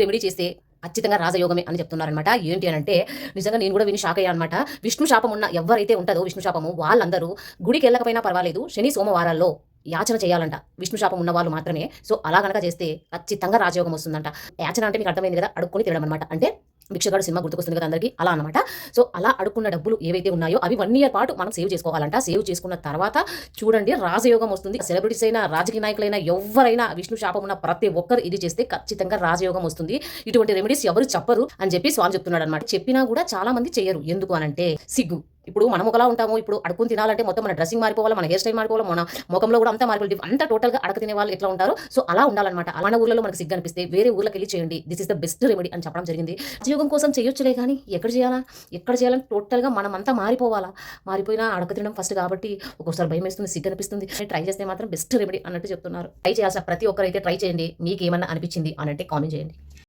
Remedy చేస్తే ఖచ్చితంగా రాజయోగమే అని చెప్తున్నారనమాట. ఏంటి అనంటే నిజంగా నేను కూడా విని షాక్ అయ్యా అనమాట. విష్ణు శాపం ఉన్న ఎవరైతే ఉంటుందో విష్ణు శాపము వాళ్ళందరూ గుడికి వెళ్ళకపోయినా పర్వాలేదు, శని సోమవారాల్లో యాచన చేయాలంట. విష్ణు శాపం ఉన్న వాళ్ళు మాత్రమే. సో అలా గనక చేస్తే ఖచ్చితంగా రాజయోగం వస్తుందంట. యాచన అంటే మీకు అర్థమైంది కదా, అడుక్కొని తినడం అనమాట. అంటే భిక్షగాడు సినిమా గుర్తుకొస్తుంది కదా అందరికీ, అలా అనమాట. సో అలా అడుక్కున్న డబ్బులు ఏవైతే ఉన్నాయో అవి 1 ఇయర్ పాటు మనం సేవ్ చేసుకోవాలంట. సేవ్ చేసుకున్న తర్వాత చూడండి రాజయోగం వస్తుంది. సెలబ్రిటీస్ అయినా, రాజకీయ నాయకులైనా, ఎవరైనా విష్ణు శాపం ఉన్న ప్రతి ఒక్కరు ఇది చేస్తే ఖచ్చితంగా రాజయోగం వస్తుంది. ఇటువంటి రెమెడీస్ ఎవరు చెప్పరు అని చెప్పి స్వామి చెప్తున్నాడు అనమాట. చెప్పినా కూడా చాలా మంది చేయరు. ఎందుకు అనంటే సిగ్గు. ఇప్పుడు మనం ఒకలా ఉంటాము. ఇప్పుడు అడుక్కుని తినాలంటే మొత్తం మన డ్రెస్సింగ్ మారిపోవాలి, మన హెయిర్ స్టైల్ మారిపోవాలి, మన ముఖంలో కూడా అంతా మారిపోవాలి. అంతా టోటల్గా అడక తినే వాళ్ళు ఎట్లా ఉంటారో సో అలా ఉండాలన్నమాట. మన ఊర్లలో మనకు సిగ్గు అనిపిస్తే వేరే ఊర్లోకి వెళ్ళి చేయండి. This is the best remedy అని చెప్పడం జరిగింది. రాజయోగం కోసం చేయొచ్చులే కానీ ఎక్కడ చేయాలా, ఎక్కడ చేయాలని టోటల్గా మనం అంతా మారిపోవాలా. మారిపోయినా అడక తినడం ఫస్ట్ కాబట్టి ఒక్కొక్కసారి భయం వేస్తుంది, సిగ్గు అనిపిస్తుంది. ట్రై చేస్తే మాత్రం బెస్ట్ రెమెడీ అన్నట్టు చెప్తున్నారు. ట్రై చేయాల్సిన ప్రతి ఒక్కరైతే ట్రై చేయండి. మీకు ఏమన్నా అనిపించింది అని అంటే కామెంట్ చేయండి.